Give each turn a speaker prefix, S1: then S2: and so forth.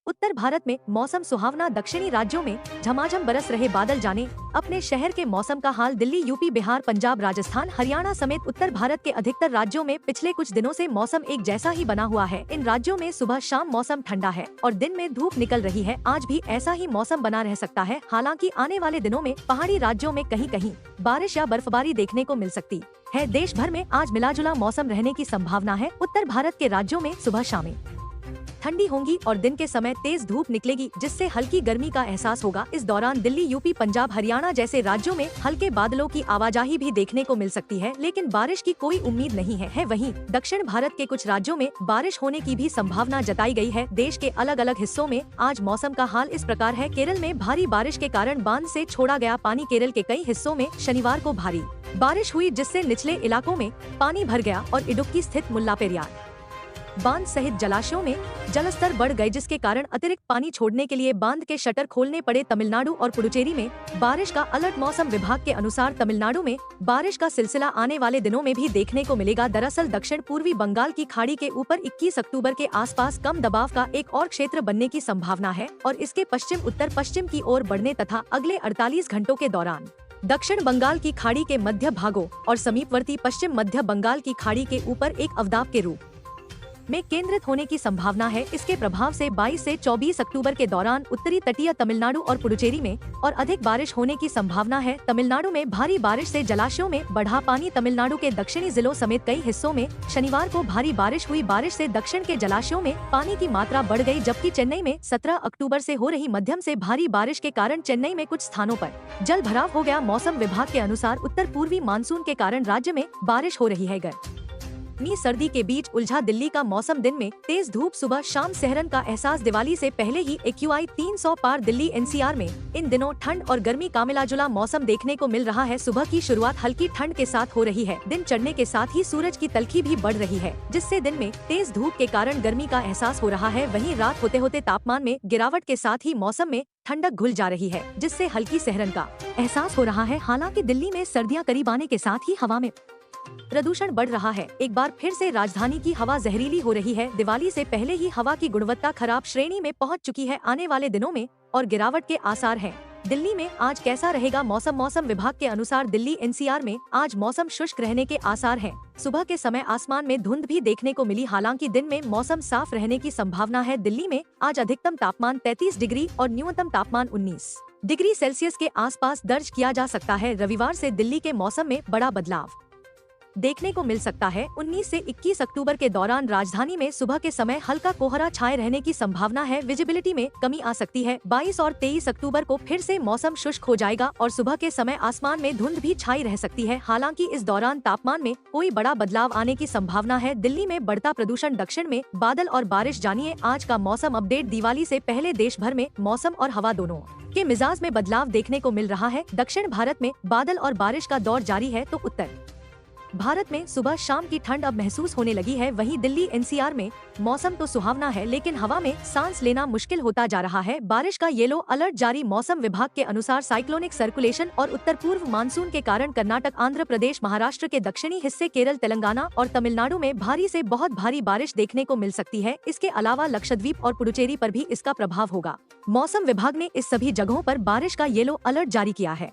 S1: उत्तर भारत में मौसम सुहावना, दक्षिणी राज्यों में झमाझम बरस रहे बादल जाने अपने शहर के मौसम का हाल। दिल्ली, यूपी, बिहार, पंजाब, राजस्थान, हरियाणा समेत उत्तर भारत के अधिकतर राज्यों में पिछले कुछ दिनों से मौसम एक जैसा ही बना हुआ है। इन राज्यों में सुबह शाम मौसम ठंडा है और दिन में धूप निकल रही है। आज भी ऐसा ही मौसम बना रह सकता है। हालांकि आने वाले दिनों में पहाड़ी राज्यों में कहीं कहीं बारिश या बर्फबारी देखने को मिल सकती है। देश भर में आज मिलाजुला मौसम रहने की संभावना है। उत्तर भारत के राज्यों में सुबह शामें ठंडी होंगी और दिन के समय तेज धूप निकलेगी, जिससे हल्की गर्मी का एहसास होगा। इस दौरान दिल्ली, यूपी, पंजाब, हरियाणा जैसे राज्यों में हल्के बादलों की आवाजाही भी देखने को मिल सकती है, लेकिन बारिश की कोई उम्मीद नहीं है। वहीं दक्षिण भारत के कुछ राज्यों में बारिश होने की भी संभावना जताई गई है। देश के अलग अलग हिस्सों में आज मौसम का हाल इस प्रकार है। केरल में भारी बारिश के कारण बांध से छोड़ा गया पानी केरल के कई हिस्सों में शनिवार को भारी बारिश हुई, जिससे निचले इलाकों में पानी भर गया और इडुक्की स्थित मुल्लापेरियार बांध सहित जलाशयों में जलस्तर बढ़ गए, जिसके कारण अतिरिक्त पानी छोड़ने के लिए बांध के शटर खोलने पड़े। तमिलनाडु और पुडुचेरी में बारिश का अलर्ट। मौसम विभाग के अनुसार तमिलनाडु में बारिश का सिलसिला आने वाले दिनों में भी देखने को मिलेगा। दरअसल दक्षिण पूर्वी बंगाल की खाड़ी के ऊपर 21 अक्टूबर के आसपास कम दबाव का एक और क्षेत्र बनने की संभावना है और इसके पश्चिम उत्तर पश्चिम की ओर बढ़ने तथा अगले 48 घंटों के दौरान दक्षिण बंगाल की खाड़ी के मध्य भागों और समीपवर्ती पश्चिम मध्य बंगाल की खाड़ी के ऊपर एक अवदाब के रूप में केंद्रित होने की संभावना है। इसके प्रभाव से 22 से 24 अक्टूबर के दौरान उत्तरी तटीय तमिलनाडु और पुडुचेरी में और अधिक बारिश होने की संभावना है। तमिलनाडु में भारी बारिश से जलाशयों में बढ़ा पानी। तमिलनाडु के दक्षिणी जिलों समेत कई हिस्सों में शनिवार को भारी बारिश हुई। बारिश से दक्षिण के जलाशयों में पानी की मात्रा बढ़ गई, जबकि चेन्नई में 17 अक्टूबर से हो रही मध्यम से भारी बारिश के कारण चेन्नई में कुछ स्थानों पर जल भराव हो गया। मौसम विभाग के अनुसार उत्तर पूर्वी मानसून के कारण राज्य में बारिश हो रही है। गर्मी सर्दी के बीच उलझा दिल्ली का मौसम। दिन में तेज धूप, सुबह शाम सहरन का एहसास। दिवाली से पहले ही AQI 300 पार। दिल्ली NCR में इन दिनों ठंड और गर्मी का मिलाजुला मौसम देखने को मिल रहा है। सुबह की शुरुआत हल्की ठंड के साथ हो रही है। दिन चढ़ने के साथ ही सूरज की तल्खी भी बढ़ रही है, जिससे दिन में तेज धूप के कारण गर्मी का एहसास हो रहा है। वहीं रात होते होते तापमान में गिरावट के साथ ही मौसम में ठंडक घुल जा रही है, जिससे हल्की सहरन का एहसास हो रहा है। हालांकि दिल्ली में सर्दियां करीब आने के साथ ही हवा में प्रदूषण बढ़ रहा है। एक बार फिर से राजधानी की हवा जहरीली हो रही है। दिवाली से पहले ही हवा की गुणवत्ता खराब श्रेणी में पहुंच चुकी है। आने वाले दिनों में और गिरावट के आसार हैं। दिल्ली में आज कैसा रहेगा मौसम? मौसम विभाग के अनुसार दिल्ली NCR में आज मौसम शुष्क रहने के आसार हैं। सुबह के समय आसमान में धुंध भी देखने को मिली। हालांकि दिन में मौसम साफ रहने की संभावना है। दिल्ली में आज अधिकतम तापमान 33 डिग्री और न्यूनतम तापमान 19 डिग्री सेल्सियस के आसपास दर्ज किया जा सकता है। रविवार से दिल्ली के मौसम में बड़ा बदलाव देखने को मिल सकता है। 19 से 21 अक्टूबर के दौरान राजधानी में सुबह के समय हल्का कोहरा छाए रहने की संभावना है। विजिबिलिटी में कमी आ सकती है। 22 और 23 अक्टूबर को फिर से मौसम शुष्क हो जाएगा और सुबह के समय आसमान में धुंध भी छाई रह सकती है। हालांकि इस दौरान तापमान में कोई बड़ा बदलाव आने की संभावना है। दिल्ली में बढ़ता प्रदूषण, दक्षिण में बादल और बारिश। जानिए आज का मौसम अपडेट। दिवाली से पहले देश भर में मौसम और हवा दोनों के मिजाज में बदलाव देखने को मिल रहा है। दक्षिण भारत में बादल और बारिश का दौर जारी है, तो उत्तर भारत में सुबह शाम की ठंड अब महसूस होने लगी है। वहीं दिल्ली NCR में मौसम तो सुहावना है, लेकिन हवा में सांस लेना मुश्किल होता जा रहा है। बारिश का येलो अलर्ट जारी। मौसम विभाग के अनुसार साइक्लोनिक सर्कुलेशन और उत्तर पूर्व मानसून के कारण कर्नाटक, आंध्र प्रदेश, महाराष्ट्र के दक्षिणी हिस्से, केरल, तेलंगाना और तमिलनाडु में भारी से बहुत भारी बारिश देखने को मिल सकती है। इसके अलावा लक्षद्वीप और पुडुचेरी पर भी इसका प्रभाव होगा। मौसम विभाग ने इस सभी जगहों पर बारिश का येलो अलर्ट जारी किया है।